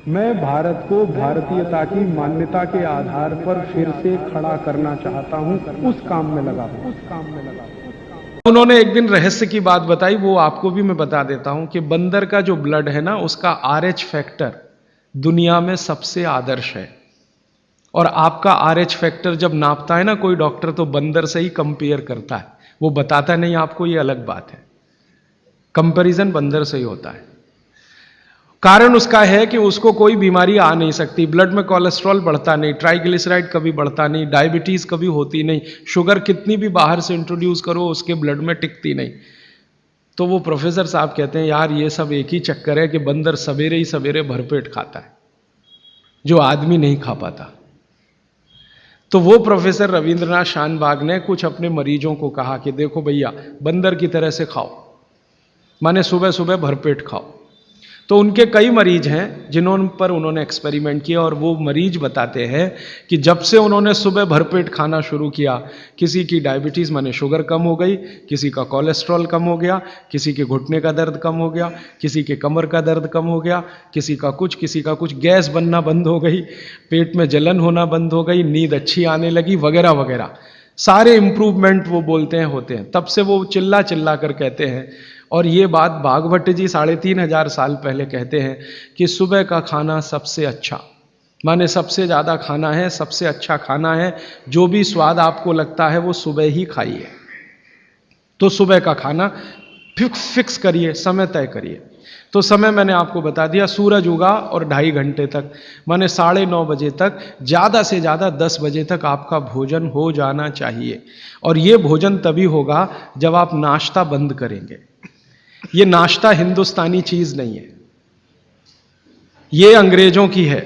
मैं भारत को भारतीयता की मान्यता के आधार पर फिर से खड़ा करना चाहता हूं, उस काम में लगा हूं। उन्होंने एक दिन रहस्य की बात बताई, वो आपको भी मैं बता देता हूं कि बंदर का जो ब्लड है ना, उसका RH फैक्टर दुनिया में सबसे आदर्श है। और आपका RH फैक्टर जब नापता है ना कोई डॉक्टर, तो बंदर से ही कंपेयर करता है, वो बताता नहीं आपको, ये अलग बात है। कंपैरिजन बंदर से ही होता है। कारण उसका है कि उसको कोई बीमारी आ नहीं सकती, ब्लड में कोलेस्ट्रॉल बढ़ता नहीं, ट्राइग्लिसराइड कभी बढ़ता नहीं, डायबिटीज कभी होती नहीं, शुगर कितनी भी बाहर से इंट्रोड्यूस करो उसके ब्लड में टिकती नहीं। तो वो प्रोफेसर साहब कहते हैं, यार ये सब एक ही चक्कर है कि बंदर सवेरे ही सवेरे भरपेट खाता है, जो आदमी नहीं खा पाता। तो वो प्रोफेसर रविंद्रनाथ शानबाग ने कुछ अपने मरीजों को कहा कि देखो भैया, बंदर की तरह से खाओ, माने सुबह सुबह भरपेट खाओ। तो उनके कई मरीज हैं जिन्होंने पर उन्होंने एक्सपेरिमेंट किया, और वो मरीज बताते हैं कि जब से उन्होंने सुबह भरपेट खाना शुरू किया, किसी की डायबिटीज़ माने शुगर कम हो गई, किसी का कोलेस्ट्रॉल कम हो गया, किसी के घुटने का दर्द कम हो गया, किसी के कमर का दर्द कम हो गया, किसी का कुछ, गैस बनना बंद हो गई, पेट में जलन होना बंद हो गई, नींद अच्छी आने लगी, वगैरह वगैरह। सारे इंप्रूवमेंट वो बोलते हैं होते हैं। तब से वो चिल्ला चिल्ला कर कहते हैं, और ये बात भागवत जी 3500 साल पहले कहते हैं कि सुबह का खाना सबसे अच्छा, माने सबसे ज़्यादा खाना है, सबसे अच्छा खाना है, जो भी स्वाद आपको लगता है वो सुबह ही खाइए। तो सुबह का खाना फिक्स करिए, समय तय करिए। तो समय मैंने आपको बता दिया, सूरज उगा और 2.5 घंटे तक, माने 9:30 बजे तक, ज़्यादा से ज़्यादा 10 बजे तक आपका भोजन हो जाना चाहिए। और ये भोजन तभी होगा जब आप नाश्ता बंद करेंगे। ये नाश्ता हिंदुस्तानी चीज नहीं है, ये अंग्रेजों की है।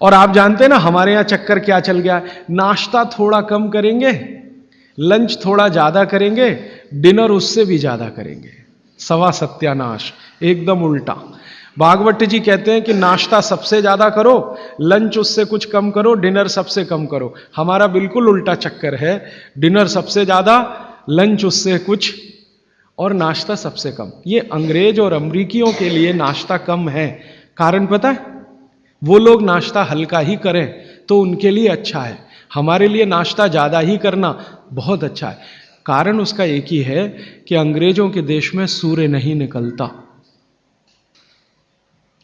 और आप जानते हैं ना हमारे यहां चक्कर क्या चल गया है, नाश्ता थोड़ा कम करेंगे, लंच थोड़ा ज्यादा करेंगे, डिनर उससे भी ज्यादा करेंगे। सवा सत्यानाश, एकदम उल्टा। भागवत जी कहते हैं कि नाश्ता सबसे ज्यादा करो, लंच उससे कुछ कम करो, डिनर सबसे कम करो। हमारा बिल्कुल उल्टा चक्कर है, डिनर सबसे ज्यादा, लंच उससे कुछ, और नाश्ता सबसे कम। ये अंग्रेज और अमरीकियों के लिए नाश्ता कम है। कारण पता है, वो लोग नाश्ता हल्का ही करें तो उनके लिए अच्छा है, हमारे लिए नाश्ता ज़्यादा ही करना बहुत अच्छा है। कारण उसका एक ही है कि अंग्रेजों के देश में सूर्य नहीं निकलता,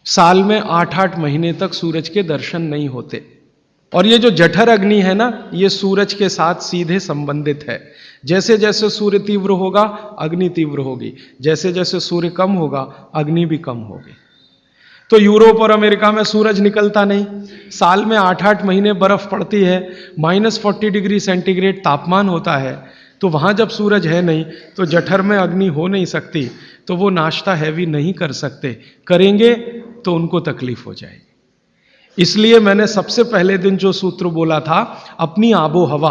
साल में 8-8 महीने तक सूरज के दर्शन नहीं होते। और ये जो जठर अग्नि है ना, ये सूरज के साथ सीधे संबंधित है। जैसे जैसे सूर्य तीव्र होगा अग्नि तीव्र होगी, जैसे जैसे सूर्य कम होगा अग्नि भी कम होगी। तो यूरोप और अमेरिका में सूरज निकलता नहीं, साल में 8-8 महीने बर्फ पड़ती है, -40 डिग्री सेंटीग्रेड तापमान होता है। तो वहां जब सूरज है नहीं तो जठर में अग्नि हो नहीं सकती, तो वो नाश्ता हैवी नहीं कर सकते, करेंगे तो उनको तकलीफ हो जाएगी। इसलिए मैंने सबसे पहले दिन जो सूत्र बोला था, अपनी आबो हवा,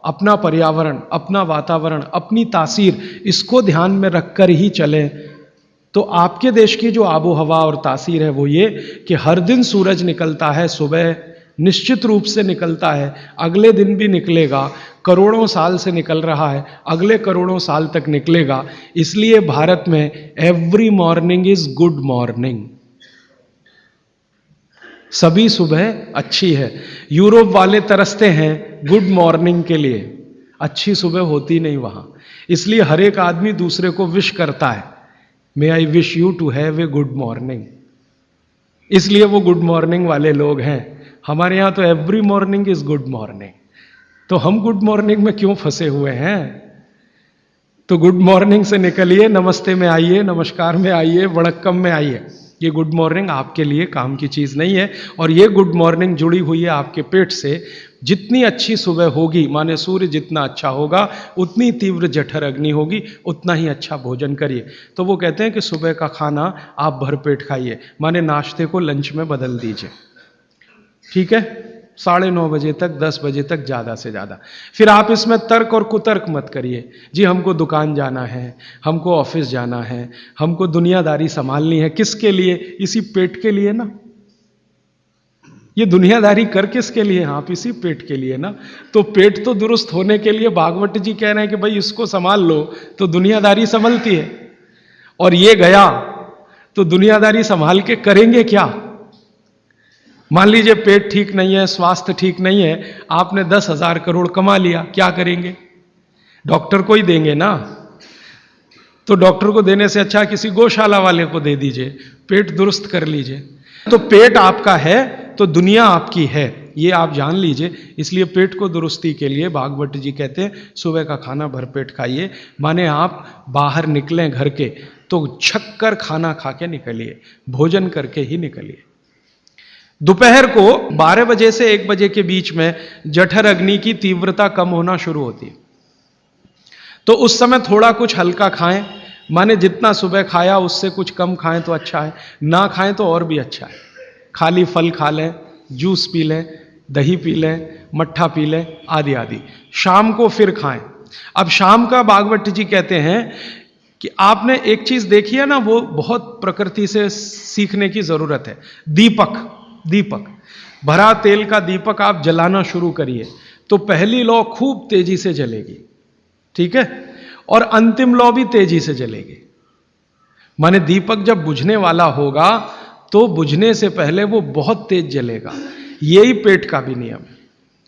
अपना पर्यावरण, अपना वातावरण, अपनी तासीर, इसको ध्यान में रखकर ही चलें। तो आपके देश की जो आबो हवा और तासीर है वो ये कि हर दिन सूरज निकलता है, सुबह निश्चित रूप से निकलता है, अगले दिन भी निकलेगा, करोड़ों साल से निकल रहा है, अगले करोड़ों साल तक निकलेगा। इसलिए भारत में every morning is good morning, सभी सुबह अच्छी है। यूरोप वाले तरसते हैं गुड मॉर्निंग के लिए, अच्छी सुबह होती नहीं वहां। इसलिए हर एक आदमी दूसरे को विश करता है, may I wish you to have a good morning. इसलिए वो गुड मॉर्निंग वाले लोग हैं। हमारे यहां तो every morning is good morning. तो हम गुड मॉर्निंग में क्यों फंसे हुए हैं? तो गुड मॉर्निंग से निकलिए, नमस्ते में आइए, नमस्कार में आइए, वड़क्कम में आइए। ये गुड मॉर्निंग आपके लिए काम की चीज़ नहीं है। और ये गुड मॉर्निंग जुड़ी हुई है आपके पेट से। जितनी अच्छी सुबह होगी, माने सूर्य जितना अच्छा होगा, उतनी तीव्र जठर अग्नि होगी, उतना ही अच्छा भोजन करिए। तो वो कहते हैं कि सुबह का खाना आप भरपेट खाइए, माने नाश्ते को लंच में बदल दीजिए, ठीक है, 9:30 बजे तक, 10 बजे तक ज़्यादा से ज़्यादा। फिर आप इसमें तर्क और कुतर्क मत करिए, जी हमको दुकान जाना है, हमको ऑफिस जाना है, हमको दुनियादारी संभालनी है। किसके लिए? इसी पेट के लिए ना। ये दुनियादारी कर किसके लिए? आप इसी पेट के लिए ना। तो पेट तो दुरुस्त होने के लिए भागवत जी कह रहे हैं कि भाई इसको संभाल लो तो दुनियादारी संभलती है। और ये गया तो दुनियादारी संभाल के करेंगे क्या? मान लीजिए पेट ठीक नहीं है, स्वास्थ्य ठीक नहीं है, आपने 10,000 करोड़ कमा लिया, क्या करेंगे? डॉक्टर को ही देंगे ना। तो डॉक्टर को देने से अच्छा किसी गौशाला वाले को दे दीजिए, पेट दुरुस्त कर लीजिए। तो पेट आपका है तो दुनिया आपकी है, ये आप जान लीजिए। इसलिए पेट को दुरुस्ती के लिए भागवत जी कहते हैं सुबह का खाना भरपेट खाइए। माने आप बाहर निकलें घर के तो छक्कर खाना खा के निकलिए, भोजन करके ही निकलिए। दोपहर को 12 बजे से 1 बजे के बीच में जठर अग्नि की तीव्रता कम होना शुरू होती है, तो उस समय थोड़ा कुछ हल्का खाएं। माने जितना सुबह खाया उससे कुछ कम खाएं तो अच्छा है, ना खाएं तो और भी अच्छा है। खाली फल खा लें, जूस पी लें, दही पी लें, मट्ठा पी लें, आदि आदि। शाम को फिर खाएं। अब शाम का भागवत जी कहते हैं कि आपने एक चीज देखी है ना, वो बहुत प्रकृति से सीखने की जरूरत है। दीपक भरा तेल का दीपक आप जलाना शुरू करिए तो पहली लौ खूब तेजी से जलेगी, ठीक है, और अंतिम लौ भी तेजी से जलेगी। माने दीपक जब बुझने वाला होगा तो बुझने से पहले वो बहुत तेज जलेगा। यही पेट का भी नियम है।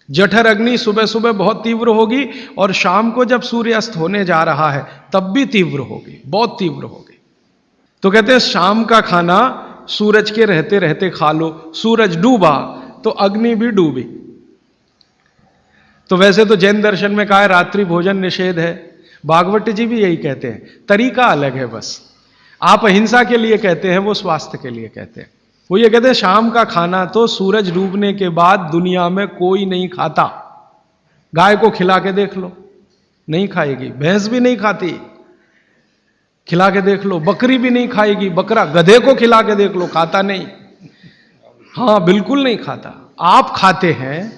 जठर अग्नि सुबह सुबह बहुत तीव्र होगी और शाम को जब सूर्यास्त होने जा रहा है तब भी तीव्र होगी, बहुत तीव्र होगी। तो कहते हैं शाम का खाना सूरज के रहते रहते खा लो। सूरज डूबा तो अग्नि भी डूबी। तो वैसे तो जैन दर्शन में कहा है रात्रि भोजन निषेध है, भागवत जी भी यही कहते हैं, तरीका अलग है बस। आप अहिंसा के लिए कहते हैं, वो स्वास्थ्य के लिए कहते हैं। वो ये कहते हैं शाम का खाना तो सूरज डूबने के बाद दुनिया में कोई नहीं खाता। गाय को खिला के देख लो, नहीं खाएगी। भैंस भी नहीं खाती, खिला के देख लो। बकरी भी नहीं खाएगी, बकरा गधे को खिला के देख लो, खाता नहीं। हाँ, बिल्कुल नहीं खाता। आप खाते हैं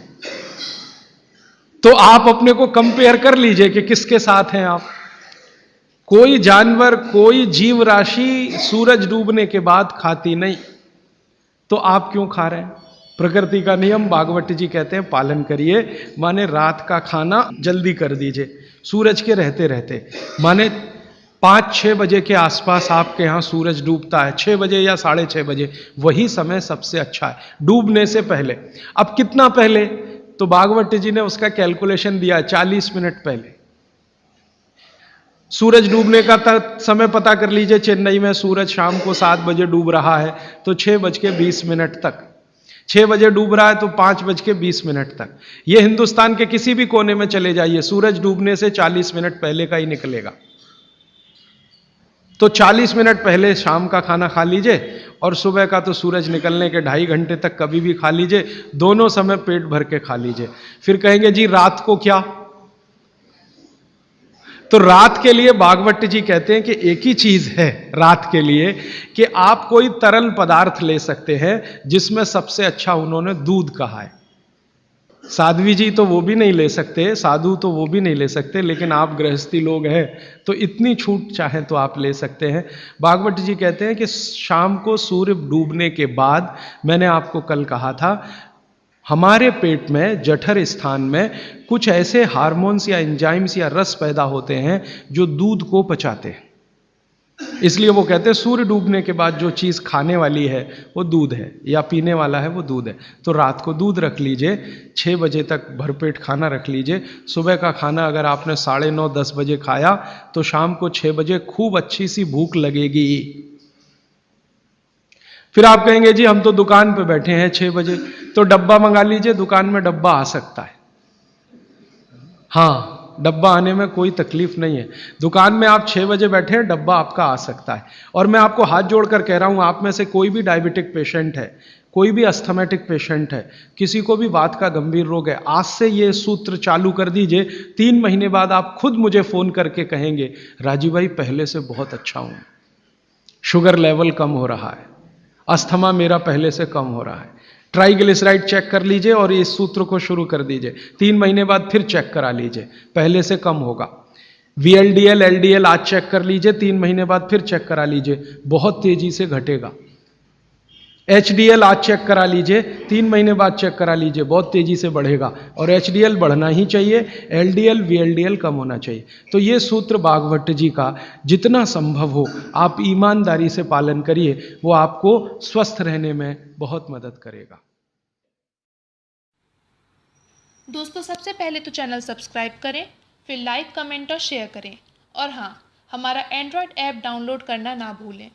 तो आप अपने को कंपेयर कर लीजिए कि किसके साथ हैं आप। कोई जानवर, कोई जीव राशि सूरज डूबने के बाद खाती नहीं, तो आप क्यों खा रहे हैं? प्रकृति का नियम भागवत जी कहते हैं पालन करिए। माने रात का खाना जल्दी कर दीजिए सूरज के रहते रहते। माने 5-6 बजे के आसपास आपके यहां सूरज डूबता है, 6 बजे या 6:30 बजे, वही समय सबसे अच्छा है, डूबने से पहले। अब कितना पहले? तो भागवत जी ने उसका कैलकुलेशन दिया, 40 मिनट पहले। सूरज डूबने का समय पता कर लीजिए। चेन्नई में सूरज शाम को 7 बजे डूब रहा है तो 6:20 तक। 6 बजे डूब रहा है तो 5:20 तक। ये हिंदुस्तान के किसी भी कोने में चले जाइए, सूरज डूबने से 40 मिनट पहले का ही निकलेगा। तो 40 मिनट पहले शाम का खाना खा लीजिए और सुबह का तो सूरज निकलने के 2.5 घंटे तक कभी भी खा लीजिए। दोनों समय पेट भर के खा लीजिए। फिर कहेंगे जी रात को क्या? तो रात के लिए भागवत जी कहते हैं कि एक ही चीज है रात के लिए, कि आप कोई तरल पदार्थ ले सकते हैं, जिसमें सबसे अच्छा उन्होंने दूध कहा है। साध्वी जी तो वो भी नहीं ले सकते, साधु तो वो भी नहीं ले सकते, लेकिन आप गृहस्थी लोग हैं तो इतनी छूट चाहें तो आप ले सकते हैं। भागवत जी कहते हैं कि शाम को सूर्य डूबने के बाद, मैंने आपको कल कहा था, हमारे पेट में जठर स्थान में कुछ ऐसे हार्मोन्स या एंजाइम्स या रस पैदा होते हैं जो दूध को पचाते हैं। इसलिए वो कहते हैं सूर्य डूबने के बाद जो चीज़ खाने वाली है वो दूध है, या पीने वाला है वो दूध है। तो रात को दूध रख लीजिए, 6 बजे तक भरपेट खाना रख लीजिए। सुबह का खाना अगर आपने 9:30-10 बजे खाया तो शाम को 6 बजे खूब अच्छी सी भूख लगेगी। फिर आप कहेंगे जी हम तो दुकान पे बैठे हैं 6 बजे, तो डब्बा मंगा लीजिए, दुकान में डब्बा आ सकता है। हाँ, डब्बा आने में कोई तकलीफ नहीं है। दुकान में आप 6 बजे बैठे हैं, डब्बा आपका आ सकता है। और मैं आपको हाथ जोड़कर कह रहा हूं, आप में से कोई भी डायबिटिक पेशेंट है, कोई भी अस्थमेटिक पेशेंट है, किसी को भी वात का गंभीर रोग है, आज से ये सूत्र चालू कर दीजिए। 3 महीने बाद आप खुद मुझे फोन करके कहेंगे राजीव भाई पहले से बहुत अच्छा हूं, शुगर लेवल कम हो रहा है, अस्थमा मेरा पहले से कम हो रहा है। ट्राइग्लिसराइड चेक कर लीजिए और इस सूत्र को शुरू कर दीजिए। 3 महीने बाद फिर चेक करा लीजिए, पहले से कम होगा। VLDL LDL आज चेक कर लीजिए, 3 महीने बाद फिर चेक करा लीजिए, बहुत तेजी से घटेगा। HDL आज चेक करा लीजिए, 3 महीने बाद चेक करा लीजिए, बहुत तेजी से बढ़ेगा। और HDL बढ़ना ही चाहिए, LDL VLDL कम होना चाहिए। तो ये सूत्र भागवत जी का जितना संभव हो आप ईमानदारी से पालन करिए, वो आपको स्वस्थ रहने में बहुत मदद करेगा। दोस्तों सबसे पहले तो चैनल सब्सक्राइब करें, फिर लाइक, कमेंट और शेयर करें। और हाँ, हमारा एंड्रॉयड ऐप डाउनलोड करना ना भूलें।